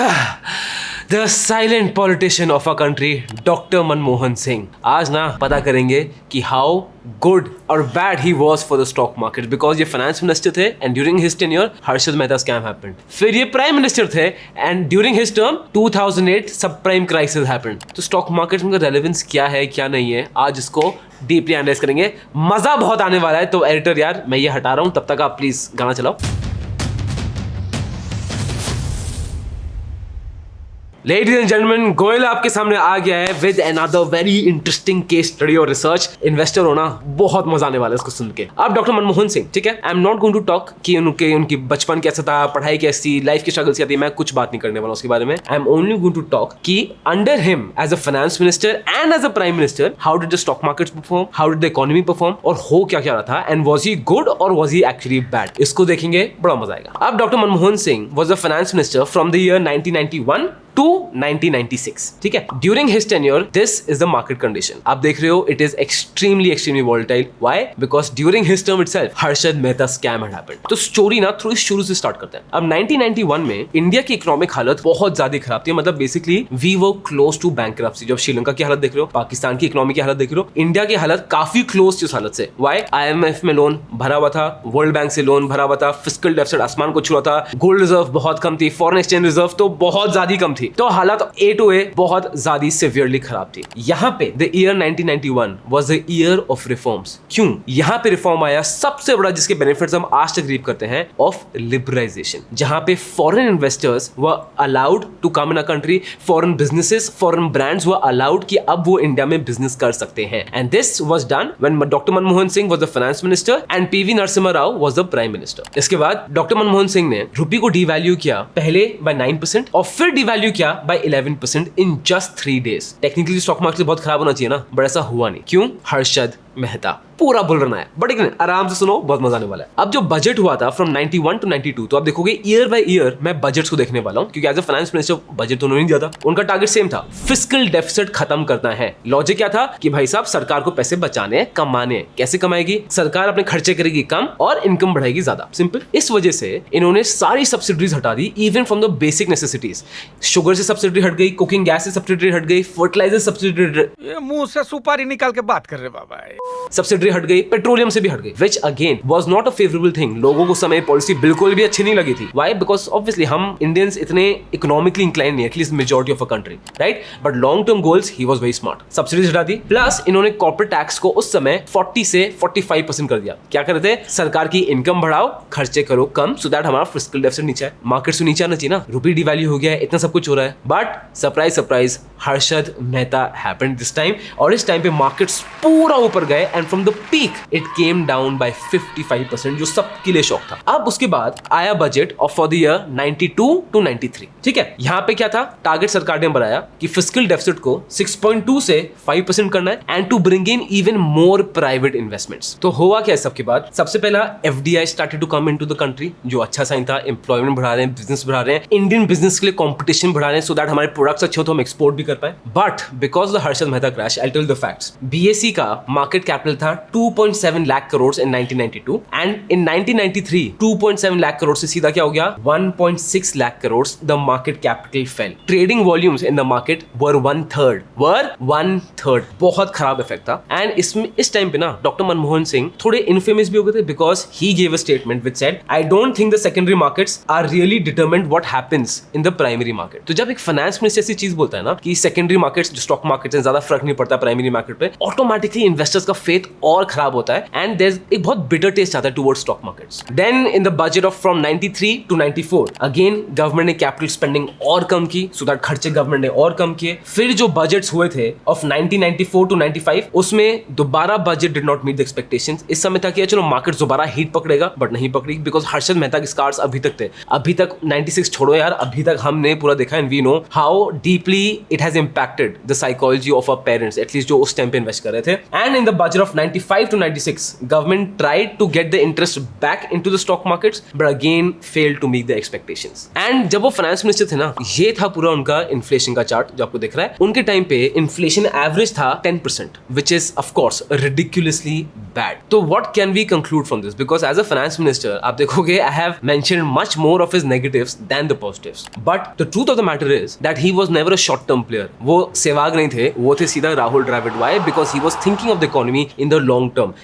The silent politician of a country doctor Manmohan Singh. आज ना पता करेंगे कि हाउ गुड और bad he was for the stock market, because ये फाइनेंस मिनिस्टर थे and during his tenure Harshad Mehta scam happened. फिर ये प्राइम मिनिस्टर थे एंड ड्यूरिंग हिज टर्म 2008 सब प्राइम क्राइसिस हैपेंड। तो स्टॉक मार्केट में रेलेवेंस क्या है क्या नहीं है, आज इसको डीपली एनालाइज करेंगे। मजा बहुत आने वाला है। तो एडिटर यार मैं ये हटा रहा हूँ, तब तक आप प्लीज गाना चलाओ। Ladies and gentlemen, गोयल आपके सामने आ गया है with another very interesting case study और रिसर्च। इन्वेस्टर होना बहुत मजा आने वाला है इसको सुन के। अब डॉक्टर मनमोहन सिंह, ठीक है, I am not going to talk कि उनकी बचपन कैसा था, पढ़ाई कैसी, लाइफ की स्ट्रगल्स क्या थी, मैं कुछ बात नहीं करने वाला उसके बारे में। I am only going to talk कि under him as a finance minister and as a prime minister how did the stock markets perform, how did the economy perform, और हो क्या क्या रहा था, एंड वाज ही गुड और was he actually bad. इसको देखेंगे, बड़ा मजा आएगा। अब doctor Manmohan Singh was the finance minister from the year 1991 to 1996, ठीक है। During his tenure this is the market condition. आप देख रहे हो it is extremely volatile. Why? Because during his term itself Harshad Mehta scam had happened. तो स्टोरी ना थोड़ी शुरू से स्टार्ट करते हैं। अब 1991 में इंडिया की इकोनॉमिक हालत बहुत ज्यादा खराब थी। मतलब basically we were close to bankruptcy. जब श्रीलंका की हालत देख रहे हो, पाकिस्तान की इकोनॉमी की हालत देख रहे हो, इंडिया की हालत काफी क्लोज थी उस हालत से। व्हाई? IMF में लोन भरा हुआ था, वर्ल्ड बैंक से लोन भरा हुआ था, फिस्कल डेफिसिट आसमान को छू रहा था, गोल्ड रिजर्व बहुत कम थी, फॉरेन एक्सचेंज रिजर्व तो बहुत ज्यादा कम थी। तो हालत A to A बहुत ज्यादा सिवियरली खराब थी। यहाँ पे the year 1991 was the year of reforms। क्यों? यहाँ पे रिफॉर्म आया सबसे बड़ा, जिसके बेनिफिट्स हम आज तक रीप करते हैं, ऑफ लिबरलाइजेशन। जहाँ पे foreign investors were allowed to come in a country, foreign businesses, foreign brands were allowed कि अब वो इंडिया में बिजनेस कर सकते हैं। And this was done when doctor Manmohan Singh was the finance minister and PV Narasimha Rao was the prime minister. इसके बाद doctor Manmohan Singh ने रुपये को डिवैल्यू किया, पहले बाय 9% और फिर डिवैल्यू किया by 11% in just 3 days। Technically stock market बहुत खराब होना चाहिए ना, बट ऐसा हुआ नहीं। क्यों? हर्षद मेहता पूरा बुल रना है। बट एक आराम से सुनो, बहुत मजा आने वाला है। अब जो बजट हुआ था फ्रॉम 91 to 92, तो आप देखोगे ईयर बाय ईयर मैं बजट्स को देखने वाला हूं, क्योंकि as a finance minister budget तो उन्होंने दिया था। उनका टारगेट सेम था, फिस्कल डेफिसिट खत्म करना है। लॉजिक क्या था कि भाई साहब सरकार को पैसे बचाने हैं, कमाने हैं। कैसे कमाएगी? सरकार अपने खर्चे करेगी कम और इनकम बढ़ाएगी ज्यादा। सिंपल। इस वजह से इन्होंने सारी सब्सिडीज हटा दी, even from the basic necessities. Sugar से सब्सिडी हट गई, कुकिंग गैस से सब्सिडी हट गई, फर्टिलाइजर सब्सिडी, मुंह से सुपारी निकाल के बात कर रहे बाबा, सब्सिडी हट गई, पेट्रोलियम से भी हट गई, which again was not a favorable thing। लोगों को समय पॉलिसी बिल्कुल भी अच्छी नहीं लगी थी। Why? Because obviously हम इंडियंस इतने इकोनॉमिकली इंक्लाइन नहीं है, at least majority of a country, right? But long term goals he was very smart. Subsidies हटा दी, प्लस इन्होंने कॉर्पोरेट टैक्स को उस समय 40 से 45% कर दिया। क्या कर रहे थे? सरकार की इनकम बढ़ाओ, खर्चे करो कम, सो दैट हमारा फिस्कल डेफिसिट नीचे है। मार्केट से नीचे आना चाहिए ना, रुपये डिवैल्यू हो गया है, इतना सब कुछ हो रहा है। But surprise surprise, Harshad Mehta happened this time, और इस टाइम पे मार्केट्स पूरा ऊपर गए and from the peak it came down by 55%, जो सबके लिए शॉक था। अब उसके बाद आया budget of for the year 92 to 93, ठीक है। यहाँ पे क्या था? टारगेट सरकार ने बनाया कि फिस्कल डेफिसिट को 6.2 से 5% करना है and to bring in even more private investments. तो हुआ क्या सबके बाद? सबसे पहला FDI started to come into the country, जो अच्छा साइन था। एम्प्लॉयमेंट बढ़ा रहे हैं, बिजनेस बढ़ा रहे हैं, इंडियन बिजनेस के लिए कंपटीशन बढ़ा रहे हैं, सो दैट हमारे प्रोडक्ट्स अच्छे हो तो हम एक्सपोर्ट भी कर पाए। But because the Harshad Mehta crash, I tell the facts, BSE का मार्केट कैपिटल था 2.7 lakh crore in 1992 and in 1993 2.7 lakh crore से सीधा क्या हो गया? 1.6 lakh crore. The market capital fell. Trading volumes in the market were 1/3। बहुत खराब इफेक्ट था। एंड इसमें इस टाइम पे ना डॉक्टर मनमोहन सिंह थोड़े इनफेमस भी हो गए थे, because he gave a statement which said, I don't think the secondary markets are really determined what happens in the primary market. तो जब एक फाइनेंस मिनिस्टर ऐसी चीज बोलता है ना कि सेकेंडरी मार्केट्स, जो स्टॉक मार्केट से ज्यादा फर्क नहीं पड़ता प्राइमरी मार्केट पे, ऑटोमेटिकली इन्वेस्टर्स का फेथ और खराब होता है एंड देयर एक बहुत बिटर टेस्ट आता है towards stock markets. Then in the budget of from 93 to 94 again government ने कैपिटल स्पेंडिंग और कम की, सो दैट खर्चे गवर्नमेंट ने और कम किए। फिर जो बजट्स हुए थे ऑफ 1994 to 95, उसमें दोबारा budget did not meet the expectations. इस समय था कि चलो मार्केट दोबारा हीट पकड़ेगा, बट नहीं पकड़ी, बिकॉज हर्षद मेहता के स्कार्स अभी तक थे। अभी तक 96 छोड़ो यार, अभी तक हमने पूरा देखा and we know how deeply it has impacted the psychology of our parents, at least जो उस टाइम पे इन्वेस्ट कर रहे थे। And in the budget of 95 to 96, government tried to get the interest back into the stock markets, but again failed to meet the expectations. And जब वो finance minister थे ना, ये था पूरा उनका इन्फ्लेशन का चार्ट जो आपको दिख रहा है. उनके टाइम पे इन्फ्लेशन एवरेज था 10%, which is of course ridiculously bad. तो what can we conclude from this? Because as a finance minister, आप देखोगे I have mentioned much more of his negatives than the positives. But the truth of the matter is that he was never a short-term player. वो सहवाग नहीं थे, वो थे सीधा Rahul Dravid. Why? Because he was thinking of the economy in the long term.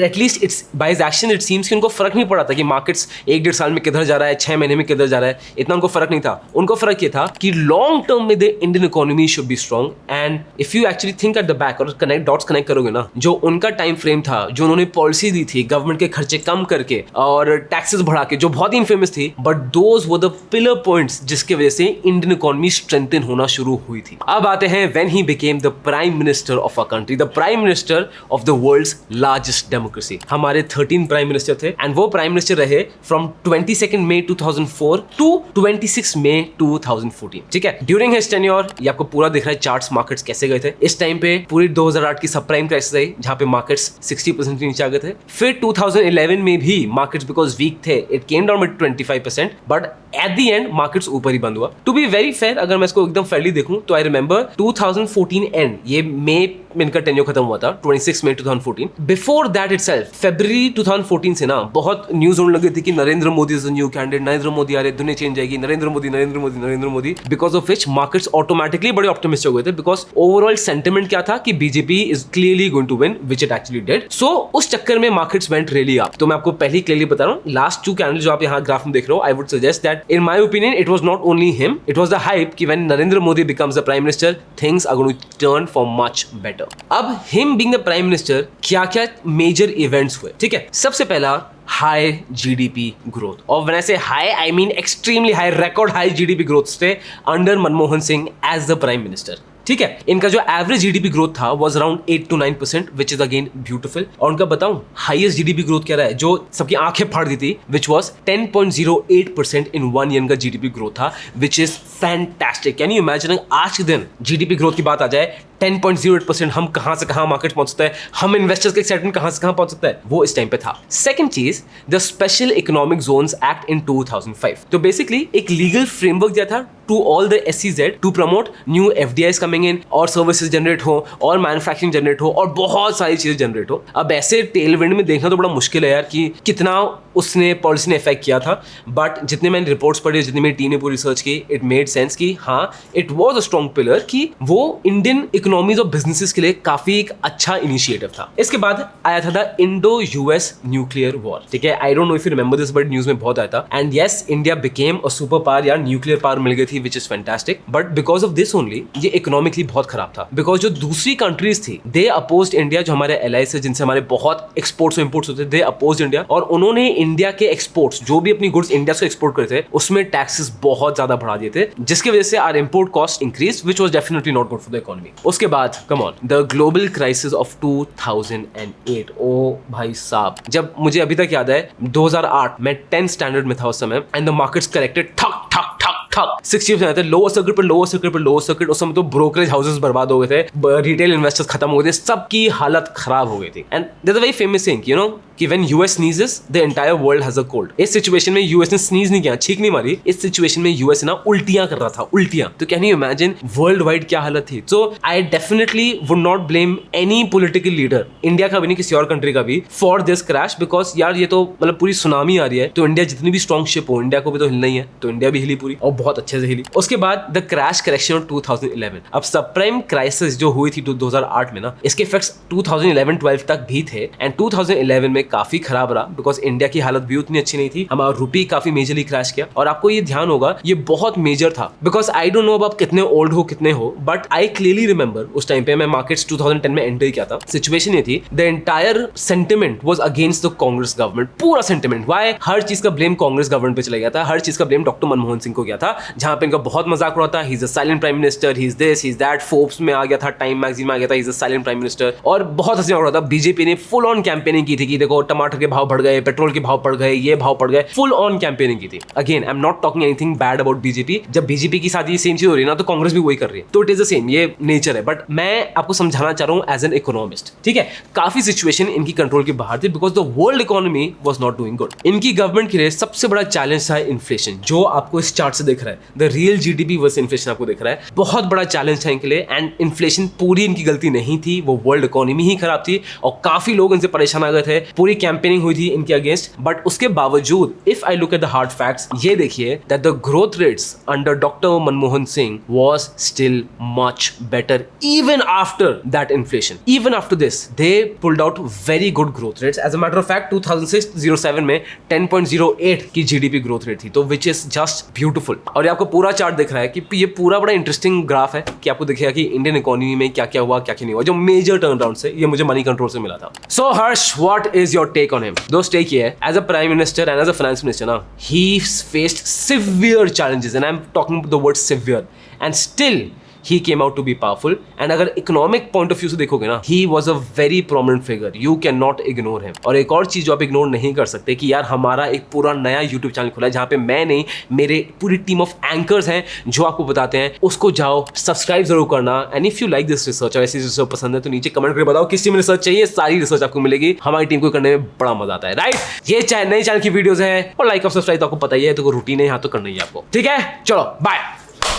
At least it's by his action it seems कि उनको फर्क नहीं पड़ा था कि मार्केट्स 1-1.5 साल में किधर जा रहा है, 6 महीने में किधर जा रहा है, इतना उनको फर्क नहीं था. उनको फर्क ये था कि लॉन्ग टर्म में the Indian economy should be strong. And if you actually think at the back और डॉट्स कनेक्ट करोगे ना, जो उनका टाइम फ्रेम था, जो उन्होंने पॉलिसी दी थी गवर्नमेंट के खर्चे कम करके और टैक्सेस बढ़ा के, जो बहुत ही इनफेमस थी, but those were the pillar points जिसके वजह से इंडियन इकोनॉमी स्ट्रेंथन होना शुरू हुई थी. अब आते हैं when he became the prime minister of a country, the prime minister of the world's largest democracy. हमारे 13 प्राइम मिनिस्टर थे एंड वो प्राइम मिनिस्टर रहे फ्रॉम 22 मई 2004 टू 26 मई 2014. ठीक है, ड्यूरिंग हिज टेन्योर, ये आपको पूरा दिख रहा है चार्ट्स, मार्केट्स कैसे गए थे. इस टाइम पे पूरी 2008 की सब प्राइम क्राइसिस आई जहां पे मार्केट्स 60% के नीचे आ गए थे. फिर 2011 में भी मार्केट्स बिकॉज वीक थे, it came down with 25%, but at the end markets ऊपर ही बंद हुआ. टू बी वेरी फेयर, अगर मैं इसको एकदम फेयरली देखूं तो आई रिमेंबर 2014 एंड, ये मई में इनका टेन्योर खत्म हुआ था 26 मई 2014. बिफोर दैट इटसेल्फ फरवरी 2014 से ना बहुत न्यूज होने लगी थी कि Narendra Modi is the new candidate, Narendra Modi आ रहे, दुनिया चेंज जाएगी, Narendra Modi Narendra Modi Narendra Modi. Because of which markets automatically बड़े ऑप्टिमिस्टिक हो गए थे, बिकॉज ओवरऑल सेंटिमेंट क्या था कि BJP is clearly going to win, which it actually did. So उस चक्कर में मार्केट्स वेंट रियली अप. तो मैं आपको पहले क्लियरली बता रहा हूँ, लास्ट 2 कैंडिडेट जो आप यहाँ ग्राफ में देख रहे हो, I would suggest that in my opinion it was not only him, it was the hype कि when Narendra Modi becomes the prime minister things are going to turn for much better. अब him being the prime minister क्या क्या major events हुए. ठीक है, सबसे पहला high GDP growth, और when I say high I mean extremely high, record high GDP growth थे under Manmohan Singh as the prime minister. ठीक है, इनका जो एवरेज जीडीपी ग्रोथ था was around 8 to 9%, which is again beautiful. और उनका बताऊं हाईएस्ट जीडीपी ग्रोथ क्या रहा है, जो सबकी आंखें फाड़ दी थी, विच वाज 10.08% इन 1 ईयर का जीडीपी ग्रोथ था, which is fantastic. Can you imagine आज के दिन जीडीपी ग्रोथ की बात आ जाए 10.08%, हम कहां से कहां मार्केट पहुंच सकता है, हम इन्वेस्टर्स के एक्साइटमेंट कहां से कहां पहुंच सकता है, वो इस टाइम पे था. सेकंड चीज, the special economic zones act in 2005. तो बेसिकली एक लीगल फ्रेमवर्क दिया था to all the SEZ to promote new FDIs coming in, और सर्विसेज जनरेट हो, और मैन्युफैक्चरिंग जनरेट हो, और बहुत सारी चीजें जनरेट हो. अब ऐसे टेलविंड में देखना तो बड़ा मुश्किल है यार कि कितना उसने पॉलिसी ने इफेक्ट किया था, बट जितने मैंने रिपोर्ट्स पढ़े, जितनी मेरी टीम ने पूरी रिसर्च की, इट मेड सेंस कि हाँ it was a strong pillar, कि वो इंडियन इकोनॉमीज और बिजनेसेस के लिए काफी एक अच्छा इनिशिएटिव था. इसके बाद आया था the Indo US nuclear war. ठीक है, I don't know if you remember this, but news में बहुत आया था. And yes, India became a super power, यार न्यूक्लियर पावर मिल गई थी, which is fantastic. But because of this only ये इकोनॉमिकली बहुत खराब था, बिकॉज जो दूसरी कंट्रीज थी दे अपोज्ड इंडिया, जो हमारे एलाइज से जिनसे हमारे बहुत एक्सपोर्ट्स और इंपोर्ट्स होते थे, दे अपोज्ड इंडिया, और उन्होंने इंडिया के एक्सपोर्ट्स, जो भी अपनी गुड्स इंडिया से एक्सपोर्ट करते थे, उसमें टैक्सेस बहुत ज्यादा बढ़ा दिए थे, जिसकी वजह से are import cost increase, which was definitely not good for the economy. उसके बाद come on the global crisis of 2008. ओ भाई साहब, जब मुझे अभी तक याद है 2008 मैं 10th स्टैंडर्ड में था उस समय, एंड द मार्केट्स करेक्टेड ठक ठक ठक ठक 60% थे, लोअर सर्किट पर लोअर सर्किट पर लोअर सर्किट. उस समय तो ब्रोकरेज हाउसेस बर्बाद हो गए थे, रिटेल इन्वेस्टर्स खत्म हो गए थे, सबकी हालत खराब हो गई थी. And that's a very famous thing, you know, कि when US sneezes the entire world has a cold. इस सिचुएशन में US ने स्नीज नहीं किया, छींक नहीं मारी, इस सिचुएशन में US ना उल्टियां कर रहा था, उल्टियां. तो can you imagine world wide क्या हालत थी. So I definitely would not blame any political leader, India का भी नहीं, किसी और कंट्री का भी, फॉर दिस क्रैश, बिकॉज यार ये तो मतलब पूरी सुनामी आ रही है, तो इंडिया जितनी भी स्ट्रॉन्ग शिप हो, इंडिया को भी तो हिलना ही है, तो इंडिया भी हिली पूरी, और बहुत अच्छे से हिली. उसके बाद द क्रैश करेक्शन ऑफ 2011. अब सब प्राइम क्राइसिस जो हुई थी 2008 में ना, इसके इफेक्ट्स 2011-12 तक भी थे, एंड 2011 में काफी खराब रहा, बिकॉज इंडिया की हालत भी उतनी अच्छी नहीं थी, हमारा रुपी काफी मेजरली क्रैश किया. और आपको ये ध्यान होगा ये बहुत मेजर था, बिकॉज आई डोंट नो अब आप कितने ओल्ड हो कितने हो, बट आई क्लियरली रिमेंबर उस टाइम पे मैं मार्केट्स 2010 में एंटर किया था. सिचुएशन ये थी, the entire sentiment was against the Congress government, पूरा सेंटिमेंट. व्हाई? हर चीज का ब्लेम कांग्रेस गवर्नमेंट पे चला गया था, हर चीज का ब्लेम डॉक्टर मनमोहन सिंह को गया था, जहां पे इनका बहुत मजाक उड़ा था, he is a silent prime minister, he is this, he is that, Forbes में आ गया था, टाइम मैगजीन में आ गया था, he is a silent prime minister, और बहुत हंसी उड़ा था। बीजेपी ने फुल ऑन कैंपेनिंग की थी कि देखो टमाटर के भाव बढ़ गए, पेट्रोल के भाव बढ़ गए, ये भाव बढ़ गए, फुल ऑन कैंपेनिंग की थी। Again I am not talking anything bad about BJP, जब बीजेपी की साथ ये सेम चीज हो रही है ना तो कांग्रेस भी वही कर रही है, तो इट इज द सेम, ये नेचर है। बट मैं आपको समझाना चाह रहा हूं एज एन इकोनॉमिस्ट, ठीक है। काफी सिचुएशन इनकी कंट्रोल के बाहर थी because the world economy was not doing good. इनकी गवर्नमेंट के लिए सबसे बड़ा चैलेंज था इन्फ्लेशन, जो आपको इस चार्ट से दिख रहा है, the real GDP versus inflation आपको दिख रहा है, बहुत बड़ा चैलेंज था इनके लिए। एंड इन्फ्लेशन पूरी इनकी गलती नहीं थी, वो वर्ल्ड इकोनॉमी ही खराब थी और काफी लोग इनसे परेशान आ गए थे, पूरी कैंपेनिंग हुई थी इनके अगेंस्ट। बट उसके बावजूद if I look at the hard facts, ये देखिए that the growth rates under doctor Manmohan Singh was still much better even after that inflation. Even after this they pulled out very good growth rates. As a matter of fact 2006-07 में 10.08 की GDP growth rate थी, तो which is just beautiful. और ये आपको पूरा chart दिख रहा है कि ये पूरा बड़ा इंटरेस्टिंग ग्राफ है कि आपको दिखेगा कि इंडियन इकोनॉमी में क्या क्या हुआ, क्या क्या नहीं हुआ, जो मेजर टर्न अराउंड से। ये मुझे मनी कंट्रोल से मिला था। So Harsh, what is your take on him? दोस्त टेक ये है, as a prime minister and as a finance minister ना, he faced severe challenges and I'm talking the word severe, and still he came out to be powerful. And अगर economic point of view से देखोगे ना, he was a very prominent figure, you cannot ignore him. और एक और चीज जो आप इग्नोर नहीं कर सकते कि यार हमारा एक पूरा नया यूट्यूब चैनल खुला है जहाँ पे मैं नहीं, मेरे पूरी टीम ऑफ एंकर्स हैं जो आपको बताते हैं, उसको जाओ सब्सक्राइब जरूर करना। And if you like this research और ऐसी रिसर्च पसंद है तो नीचे कमेंट करके बताओ किस टीम में रिसर्च चाहिए, सारी रिसर्च आपको मिलेगी, हमारी टीम को करने में बड़ा मजा आता है, राइट। ये नए चैनल की वीडियोस है और लाइक और सब्सक्राइब तो आपको पता ही है, तो रूटीन है यहाँ तो करना ही आपको, ठीक है। चलो बाय।